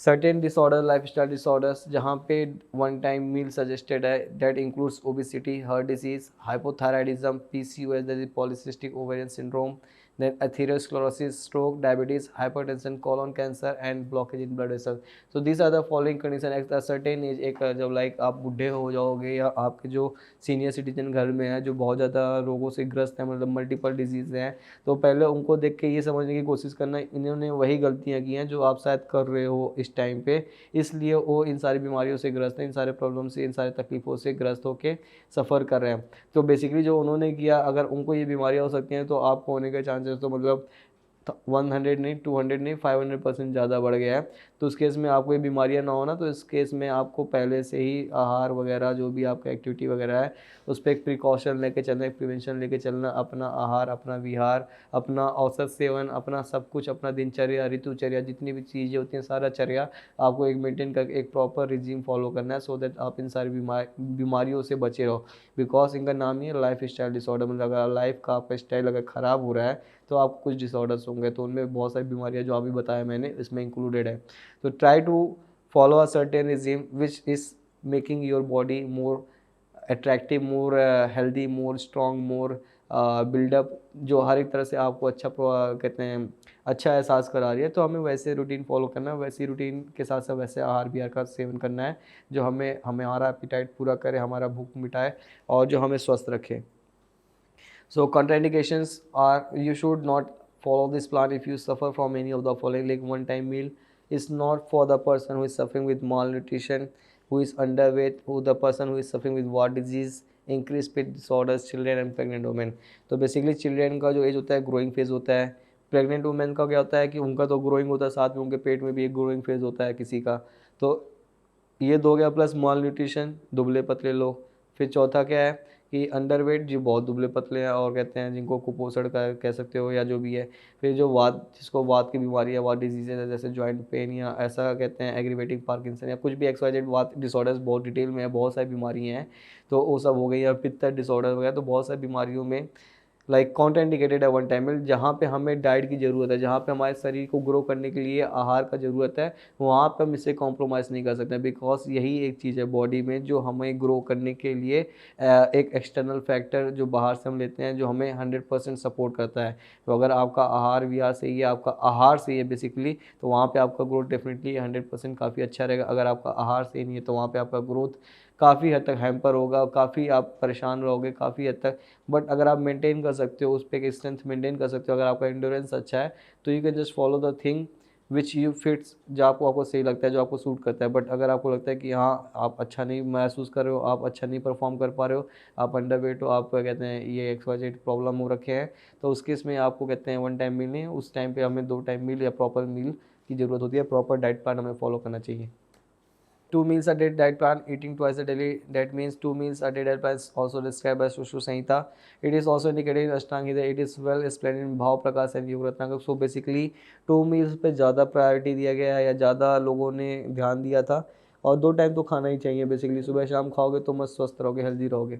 Certain disorder, lifestyle disorders, जहाँ पे one time मील suggested है, that includes obesity, heart disease, hypothyroidism, PCOS that is polycystic ovarian syndrome, then atherosclerosis, stroke, diabetes, hypertension, colon cancer and blockage in blood vessels. So these are the following condition at a certain age. एक जब like आप बूढ़े हो जाओगे या आपके जो senior citizen घर में है जो बहुत ज़्यादा रोगों से ग्रस्त है, मतलब मल्टीपल डिजीज़ हैं, तो पहले उनको देख के ये समझने की कोशिश करना इन्होंने वही गलतियाँ की हैं जो आप शायद कर रहे हो इस टाइम पे, इसलिए वो इन सारी बीमारियों से ग्रस्त हैं, इन सारे प्रॉब्लम से, इन सारे तकलीफ़ों से ग्रस्त होकर सफ़र कर रहे हैं। तो बेसिकली जो उन्होंने किया, अगर उनको ये बीमारियाँ हो सकती हैं तो आपको होने के चांसेस तो मतलब 100 नहीं, 200 नहीं, 500% ज़्यादा बढ़ गया है। तो उस केस में आपको ये बीमारियाँ ना हो ना, तो इस केस में आपको पहले से ही आहार वगैरह जो भी आपका एक्टिविटी वगैरह है उस पर एक प्रिकॉशन लेके चलना, एक प्रिवेंशन लेके चलना, अपना आहार, अपना विहार, अपना औसत सेवन, अपना सब कुछ, अपना दिनचर्या, ऋतुचर्या, जितनी भी चीज़ें होती हैं सारा चर्या आपको एक मेंटेन करके एक प्रॉपर रिजीम फॉलो करना है, सो दैट आप इन सारी बीमारियों से बचे रहो। बिकॉज इनका नाम ही है लाइफ स्टाइल डिसऑर्डर, मतलब अगर लाइफ का आपका स्टाइल अगर ख़राब हो रहा है तो आपको कुछ डिसऑर्डर्स होंगे, तो उनमें बहुत सारी बीमारियां जो अभी बताया मैंने इसमें इंक्लूडेड है। तो try to follow a certain regime which is making your body more attractive, more healthy, more strong, more build up, जो हर एक तरह से आपको अच्छा कहते हैं अच्छा एहसास करा रही है। तो हमें वैसे रूटीन फॉलो करना है, वैसी रूटीन के साथ साथ वैसे आहार विहार का सेवन करना है जो हमें हमारा एपिटाइट पूरा करे, हमारा भूख मिटाए और जो हमें स्वस्थ रखे। So contraindications are you should not follow this plan if you suffer from any of the following. Like one time meal is not for the person who is suffering with malnutrition, who is underweight, who the person who is suffering with heart disease, increased speed disorders, children and pregnant women. तो basically children का जो as होता है growing phase होता है, pregnant women का क्या होता है कि उनका तो ग्रोइंग होता है, साथ में उनके पेट में भी एक ग्रोइंग फेज होता है किसी का। तो ये दो गया, प्लस माल न्यूट्रिशन, दुबले पतले लोग। फिर चौथा क्या है कि अंडरवेट, जो बहुत दुबले पतले हैं और कहते हैं जिनको कुपोषण का कह सकते हो या जो भी है। फिर जो वात, जिसको वात की बीमारी है, वात डिजीजेज है, जैसे जॉइंट पेन या ऐसा कहते हैं एग्रीवेटिंग पार्किंसन या कुछ भी एक्सवाइजेड वात डिसऑर्डर्स, बहुत डिटेल में है, बहुत सारी बीमारियाँ हैं। तो वो सब हो गई, या पित्त डिसऑर्डर वगैरह, तो बहुत सारी बीमारियों में लाइक कॉन्ट्राइंडिकेटेड है वन टाइम मील। जहाँ पे हमें डाइट की ज़रूरत है, जहाँ पे हमारे शरीर को ग्रो करने के लिए आहार का ज़रूरत है, वहाँ पे हम इससे कॉम्प्रोमाइज़ नहीं कर सकते, बिकॉज यही एक चीज़ है बॉडी में जो हमें ग्रो करने के लिए एक एक्सटर्नल फैक्टर जो बाहर से हम लेते हैं जो हमें 100% सपोर्ट करता है। तो अगर आपका आहार विहार सही है, आपका आहार सही है बेसिकली, तो वहाँ पे आपका ग्रोथ डेफिनेटली 100% काफ़ी अच्छा रहेगा। अगर आपका आहार सही नहीं है तो वहाँ पे आपका ग्रोथ काफ़ी हद तक हैम्पर होगा, काफ़ी आप परेशान रहोगे काफ़ी हद तक। बट अगर आप मेंटेन कर सकते हो, उस पर एक स्ट्रेंथ मेंटेन कर सकते हो, अगर आपका एंडोरेंस अच्छा है, तो you can just follow the thing which you fits, जो आपको सही लगता है, जो आपको सूट करता है। बट अगर आपको लगता है कि हाँ आप अच्छा नहीं महसूस कर रहे हो, आप अच्छा नहीं परफॉर्म कर पा रहे हो, आप अंडरवेट हो, आप कहते हैं ये एक्सवाइजेड प्रॉब्लम हो रखे हैं, तो उस केस में आपको कहते हैं वन टाइम मील नहीं, उस टाइम पे हमें 2 टाइम मील या प्रॉपर मील की ज़रूरत होती है, प्रॉपर डाइट प्लान हमें फॉलो करना चाहिए। 2 meals a day diet plan, eating twice a daily, that means 2 meals a day diet plan is also described by Sushru Samhita. It is also indicated in Ashtanga Hridaya. It is well explained in Bhav Prakash and Yoga Ratnakar. So basically 2 meals पे ज़्यादा priority दिया गया है या ज़्यादा लोगों ने ध्यान दिया था, और 2 टाइम तो खाना ही चाहिए बेसिकली, सुबह शाम खाओगे तो मस्त स्वस्थ रहोगे, हेल्दी रहोगे।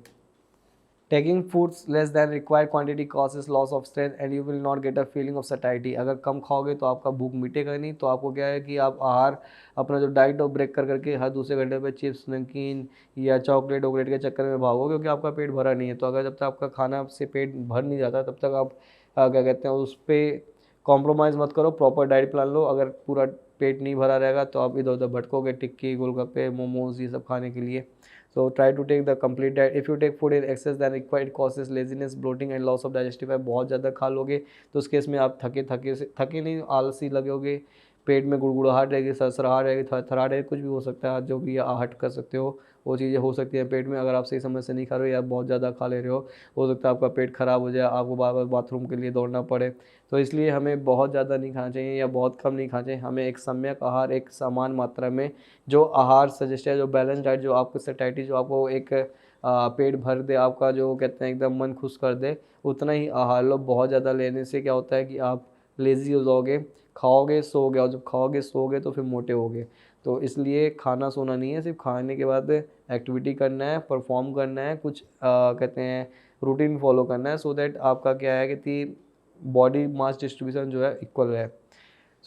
Taking foods less than required quantity causes loss of strength and you will not get a feeling of satiety. अगर कम खाओगे तो आपका भूख मिटेगा नहीं, तो आपको क्या है कि आप आहार अपना जो डाइट हो ब्रेक कर करके हर दूसरे घंटे पे चिप्स नमकीन या चॉकलेट वॉकलेट के चक्कर में भागोगे, क्योंकि आपका पेट भरा नहीं है। तो अगर जब तक आपका खाना से पेट भर नहीं जाता तब तक आप क्या कहते हैं उस पर कॉम्प्रोमाइज़ मत करो, प्रॉपर डाइट प्लान लो। अगर पूरा पेट नहीं भरा रहेगा तो आप इधर उधर भटकोगे, टिक्की गोलगप्पे मोमोज ये सब खाने के लिए। So try to take the complete diet. If you take food in excess than required, it causes laziness, bloating and loss of digestive है। बहुत ज़्यादा खा लोगे तो उस केस में आप थके नहीं, आलसी लगोगे, पेट में गुड़गुड़ाहट रहेगी, सरसराहट रहेगी, थरथराहट रहेगी, कुछ भी हो सकता है, जो भी आहट कर सकते हो वो चीज़ें हो सकती हैं पेट में। अगर आप सही समय से नहीं खा रहे हो या बहुत ज़्यादा खा ले रहे हो सकता है आपका पेट ख़राब हो जाए, आपको बार बार बाथरूम के लिए दौड़ना पड़े। तो इसलिए हमें बहुत ज़्यादा नहीं खाना चाहिए या बहुत कम नहीं खाना चाहिए, हमें एक सम्यक आहार, एक समान मात्रा में जो आहार सजेस्ट है, जो बैलेंस डाइट, जो आपको सैटिस्फाइड, जो आपको एक पेट भर दे, आपका जो कहते हैं एकदम मन खुश कर दे, उतना ही आहार लो। बहुत ज़्यादा लेने से क्या होता है कि आप लेज़ी हो जाओगे, खाओगे सोओगे, और जब खाओगे सोओगे तो फिर मोटे होगे। तो इसलिए खाना सोना नहीं है, सिर्फ खाने के बाद एक्टिविटी करना है, परफॉर्म करना है, कुछ कहते हैं रूटीन फॉलो करना है, सो दैट आपका क्या है कि बॉडी मास डिस्ट्रीब्यूशन जो है इक्वल है।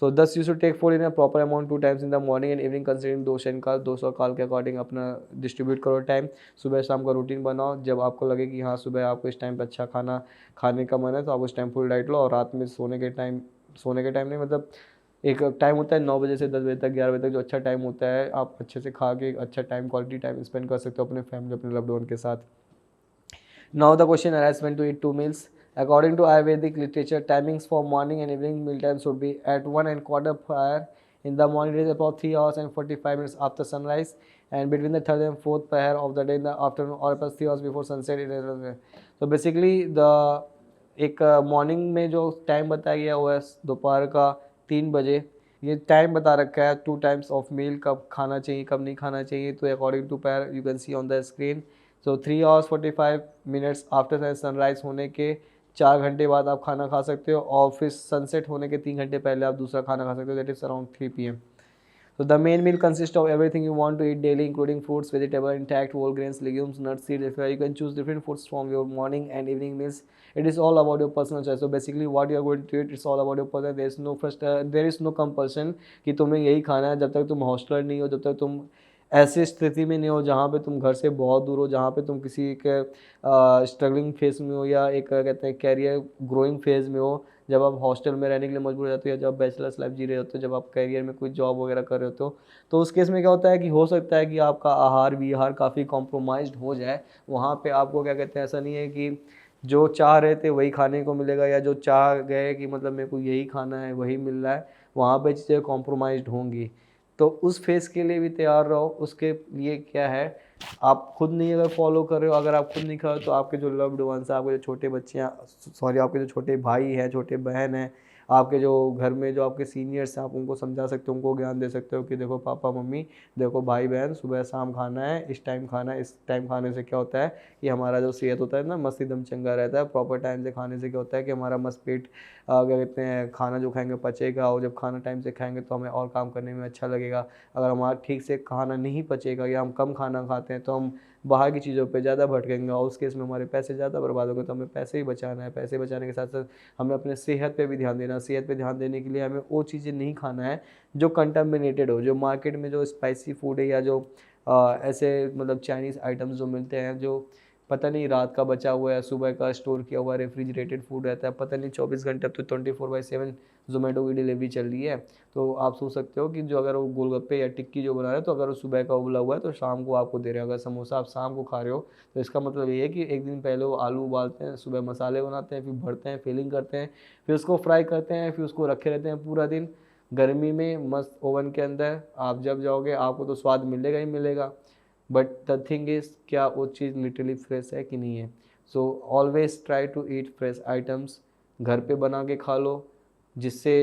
So 10 you should take food in a proper amount 2 times in the morning and evening considering दोष एंड काल, दोष और काल के अकॉर्डिंग अपना डिस्ट्रीब्यूट करो टाइम। सुबह शाम का रूटीन बनाओ, जब आपको लगे कि हाँ सुबह आपको इस टाइम पे अच्छा खाना खाने का मन है तो आप उस टाइम फुल डाइट लो। और रात में सोने के टाइम नहीं, मतलब एक टाइम होता है 9 बजे से 10 बजे तक, 11 बजे तक, जो अच्छा टाइम होता है आप अच्छे से खा के अच्छा टाइम, क्वालिटी टाइम स्पेंड कर सकते हो अपने फैमिली, अपने लव्ड वन के साथ। Now the question arises when to eat two meals. According to Ayurvedic literature, timings for morning and evening meal time should be at 1 1/4 prayer. In the morning, it is about 3 hours and 45 minutes after sunrise, and between the third and fourth prayer of the day in the afternoon, or plus 3 hours before sunset. So basically, the एक morning में जो time बताया गया वो है दोपहर का 3 बजे। ये टाइम बता रखा है 2 टाइम्स ऑफ मील, कब खाना चाहिए कब नहीं खाना चाहिए। तो अकॉर्डिंग टू पैर you can see on the screen. So 3 hours 45 minutes after sunrise होने के 4 घंटे बाद आप खाना खा सकते हो, और फिर सनसेट होने के 3 घंटे पहले आप दूसरा खाना खा सकते हो, that is around 3 PM। So the main meal consists of everything you want to eat daily, including fruits, vegetables, intact whole grains, legumes, nuts, seeds, etc. You can choose different foods from your morning and evening meals. It is all about your personal choice. So basically, what you are going to eat, it's all about your personal. There is no compulsion कि तुम्हें यही खाना है। जब तक तुम hosteller नहीं हो, जब तक तुम ऐसी स्थिति में नहीं हो जहाँ पे तुम घर से बहुत दूर हो, जहाँ पे तुम किसी के स्ट्रगलिंग फेज में हो, या एक कहते हैं कैरियर ग्रोइंग फेज में हो, जब आप हॉस्टल में रहने के लिए मजबूर हो जाते हो, या जब बैचलर्स लाइफ जी रहे होते हो, जब आप करियर में कोई जॉब वगैरह कर रहे होते हो, तो उस केस में क्या होता है कि हो सकता है कि आपका आहार विहार काफ़ी कॉम्प्रोमाइज़्ड हो जाए। वहाँ पे आपको क्या कहते हैं, ऐसा नहीं है कि जो चाह रहे थे वही खाने को मिलेगा, या जो चाह गए कि मतलब मेरे को यही खाना है वही मिल रहा है, वहाँ पे चीज़ें कॉम्प्रोमाइज़्ड होंगी। तो उस फेज़ के लिए भी तैयार रहो। उसके लिए क्या है, आप खुद नहीं अगर फॉलो कर रहे हो, अगर आप खुद नहीं कर रहे हो, तो आपके जो लव्ड वंस हैं, आपके जो छोटे बच्चे हैं, सॉरी आपके जो छोटे भाई हैं, छोटे बहन हैं, आपके जो घर में जो आपके सीनियर्स हैं, आप उनको समझा सकते हो, उनको ज्ञान दे सकते हो कि देखो पापा मम्मी, देखो भाई बहन, सुबह शाम खाना है, इस टाइम खाना है। इस टाइम खाने से क्या होता है कि हमारा जो सेहत होता है ना, मस्त एकदम चंगा रहता है। प्रॉपर टाइम से खाने से क्या होता है कि हमारा मस्त पेट, क्या कहते हैं, खाना जो खाएंगे पचेगा, और जब खाना टाइम से खाएंगे तो हमें और काम करने में अच्छा लगेगा। अगर हमारा ठीक से खाना नहीं पचेगा, या हम कम खाना खाते हैं, तो हम बाहर की चीज़ों पे ज़्यादा भटकेंगे, और उस केस में हमारे पैसे ज़्यादा बर्बाद होंगे। तो हमें पैसे ही बचाना है। पैसे बचाने के साथ साथ हमें अपने सेहत पे भी ध्यान देना है। सेहत पे ध्यान देने के लिए हमें वो चीज़ें नहीं खाना है जो कंटामिनेटेड हो, जो मार्केट में जो स्पाइसी फूड है, या जो ऐसे मतलब चाइनीज़ आइटम्स जो मिलते हैं, जो पता नहीं रात का बचा हुआ है, सुबह का स्टोर किया हुआ रेफ्रिजरेटेड फूड रहता है, पता नहीं 24 घंटे, अब तो 24/7 जोमेटो की डिलीवरी चल रही है। तो आप सोच सकते हो कि जो अगर वो गोलगप्पे या टिक्की जो बना रहे हैं, तो अगर वो सुबह का उबला हुआ है तो शाम को आपको दे रहे हैं। अगर समोसा आप शाम को खा रहे हो, तो इसका मतलब ये है कि एक दिन पहले वो आलू उबालते हैं, सुबह मसाले बनाते हैं, फिर भरते हैं, फिलिंग करते हैं, फिर उसको फ्राई करते हैं, फिर उसको रखे रहते हैं पूरा दिन गर्मी में मस्त ओवन के अंदर। आप जब जाओगे आपको तो स्वाद मिलेगा ही मिलेगा, बट द थिंग इज़ क्या वो चीज़ लिटरली फ्रेश है कि नहीं है। So always try to eat fresh items, घर पे बना के खा लो, जिससे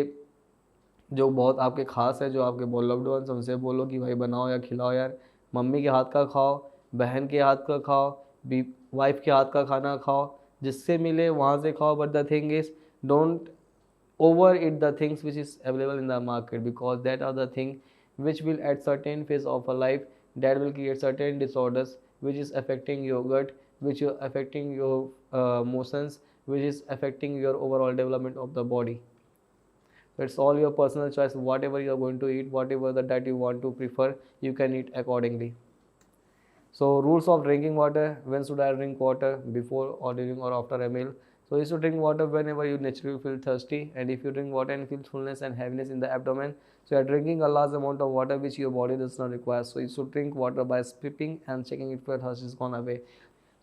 जो बहुत आपके ख़ास है, जो आपके बहुत लव्ड वंस, उनसे बोलो कि भाई बनाओ या खिलाओ यार। मम्मी के हाथ का खाओ, बहन के हाथ का खाओ, बी वाइफ के हाथ का खाना खाओ, जिससे मिले वहाँ से खाओ। But the thing is don't overeat the things which is available in the market, because that are the thing which will at certain phase of a life that will create certain disorders which is affecting your gut, which is affecting your motions, which is affecting your overall development of the body. So it's all your personal choice. Whatever you are going to eat, whatever the diet you want to prefer, you can eat accordingly. So rules of drinking water. When should I drink water? Before or during or after a meal? So you should drink water whenever you naturally feel thirsty, and if you drink water and feel fullness and heaviness in the abdomen, so you are drinking a large amount of water which your body does not require. So you should drink water by sipping and checking if your thirst is gone away.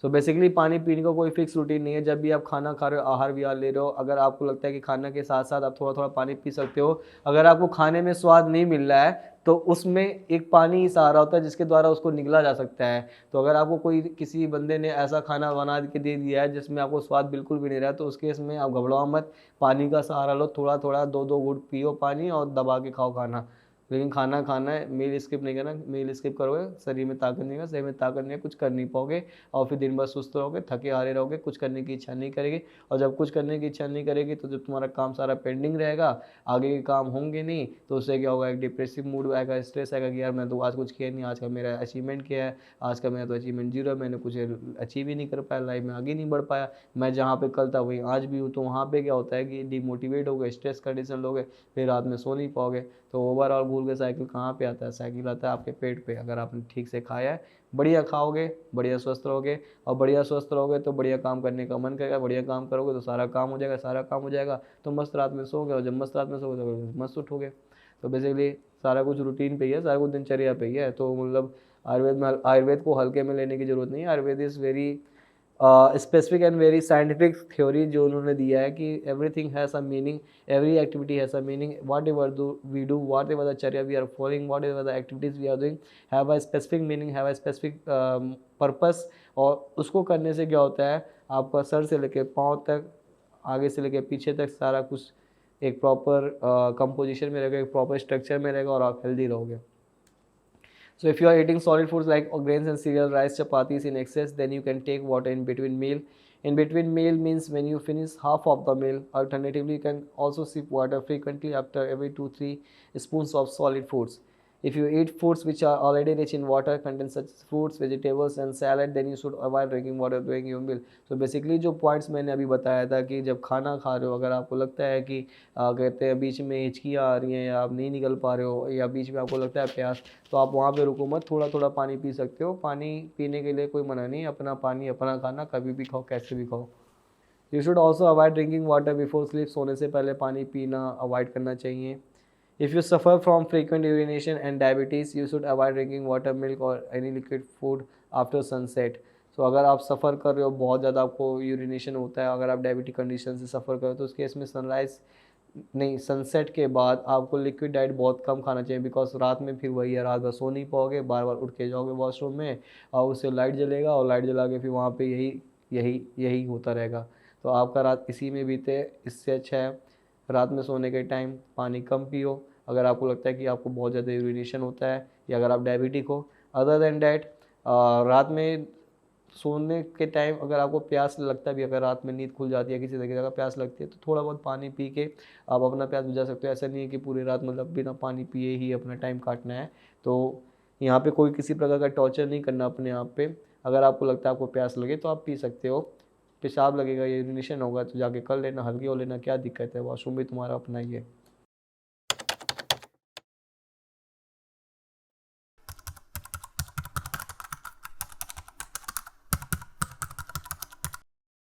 So basically पानी पीने का कोई fix routine नहीं है। जब भी आप खाना खा रहे हो, आहार विहार ले रहे हो, अगर आपको लगता है कि खाना के साथ साथ आप थोड़ा थोड़ा पानी पी सकते हो, अगर आपको खाने में स्वाद नहीं मिल रहा है, तो उसमें एक पानी ही सहारा होता है जिसके द्वारा उसको निगला जा सकता है। तो अगर आपको कोई किसी बंदे ने ऐसा खाना बना के दे दिया है जिसमें आपको स्वाद बिल्कुल भी नहीं रहा है, तो उस केस में आप घबराओ मत, पानी का सहारा लो, थोड़ा थोड़ा 2-2 घूंट पियो पानी और दबा के खाओ खाना। लेकिन खाना खाना है, मील स्किप नहीं करना। मील स्किप करोगे शरीर में ताकत नहीं है, शरीर में ताकत नहीं है, कुछ कर नहीं पाओगे और फिर दिन भर सुस्त रहोगे, थके हारे रहोगे, कुछ करने की इच्छा नहीं करेगी। और जब कुछ करने की इच्छा नहीं करेगी तो जब तुम्हारा काम सारा पेंडिंग रहेगा, आगे के काम होंगे नहीं, तो उससे क्या होगा, एक डिप्रेसिव मूड आएगा, स्ट्रेस आएगा कि यार मैं तो आज कुछ किया नहीं, आज का मेरा अचीवमेंट क्या है, आज का मेरा तो अचीवमेंट जीरो है, मैंने कुछ अचीव ही नहीं कर पाया, लाइफ में आगे नहीं बढ़ पाया, मैं जहाँ पे कल था वहीं आज भी हूँ। तो वहाँ पे क्या होता है कि डिमोटिवेट हो गए, स्ट्रेस कंडीशन लोगे, फिर रात में सो नहीं पाओगे। तो ओवरऑल भूल के साइकिल कहाँ पे आता है, साइकिल आता है आपके पेट पे। अगर आपने ठीक से खाया है, बढ़िया खाओगे, बढ़िया स्वस्थ रहोगे, और बढ़िया स्वस्थ रहोगे तो बढ़िया काम करने का मन करेगा, बढ़िया काम करोगे तो सारा काम हो जाएगा, सारा काम हो जाएगा तो मस्त रात में सोओगे, और जब मस्त रात में सोओगे तो मस्त उठोगे। तो बेसिकली सारा कुछ रूटीन पे ही है, सारा कुछ दिनचर्या पे ही है। तो मतलब आयुर्वेद को हल्के में लेने की जरूरत नहीं है। Ayurveda is very specific and very scientific theory जो उन्होंने दिया है कि everything has a meaning, every activity has a meaning, whatever do whatever the चर्या we are following, whatever the activities we are doing have a specific meaning, have a specific purpose. और उसको करने से क्या होता है, आपका sir से लेकर पाँव तक, आगे से लेकर पीछे तक सारा कुछ एक प्रॉपर कंपोजिशन में रहेगा, एक प्रॉपर स्ट्रक्चर में रहेगा, और आप हेल्दी रहोगे। So if you are eating solid foods like grains and cereal, rice, chapatis in excess, then you can take water in between meal. In between meal means when you finish half of the meal. Alternatively, you can also sip water frequently after every 2-3 spoons of solid foods. If you eat foods which are already rich in water, contain such fruits, vegetables and salad, then you should avoid drinking water during your meal. So basically जो points मैंने अभी बताया था कि जब खाना खा रहे हो, अगर आपको लगता है कि कहते हैं बीच में हिचकियाँ आ रही हैं, या आप नहीं निकल पा रहे हो, या बीच में आपको लगता है प्यास, तो आप वहाँ पे रुको मत, थोड़ा थोड़ा पानी पी सकते हो। पानी पीने के लिए कोई मना नहीं, अपना पानी अपना खाना, कभी भी खाओ, कैसे भी खाओ। You should also avoid drinking water before sleep. सोने से पहले पानी पीना अवॉइड करना चाहिए। If you suffer from frequent urination and diabetes, you should avoid drinking water, milk or any liquid food after sunset. So अगर आप सफ़र कर रहे हो, बहुत ज़्यादा आपको यूरिनेशन होता है, अगर आप डायबिटिक कंडीशन से सफ़र कर रहे हो, तो उस केस में सनराइज़ नहीं, सनसेट के बाद आपको लिक्विड डाइट बहुत कम खाना चाहिए। बिकॉज रात में फिर वही है, रात भर सो नहीं पाओगे, बार बार उठ के जाओगे वॉशरूम में, और उससे लाइट जलेगा, और लाइट जला के फिर वहाँ पे यही यही यही होता रहेगा। तो आपका रात इसी में बीते। इससे अच्छा है रात में सोने के टाइम पानी कम पियो, अगर आपको लगता है कि आपको बहुत ज़्यादा यूरिनेशन होता है, या अगर आप डायबिटिक हो। अदर देन डैट, रात में सोने के टाइम अगर आपको प्यास लगता है भी, अगर रात में नींद खुल जाती है, किसी जगह प्यास लगती है, तो थोड़ा बहुत पानी पी के आप अपना प्यास बुझा सकते हो। ऐसा नहीं है कि पूरी रात मतलब बिना पानी पिए ही अपना टाइम काटना है। तो यहाँ पे कोई किसी प्रकार का टॉर्चर नहीं करना अपने आप पे। अगर आपको लगता है आपको प्यास लगे तो आप पी सकते हो। पेशाब लगेगा या यूरिनेशन होगा तो जाके कर लेना, हल्की हो लेना, क्या दिक्कत है, वॉशरूम भी तुम्हारा अपना ही है।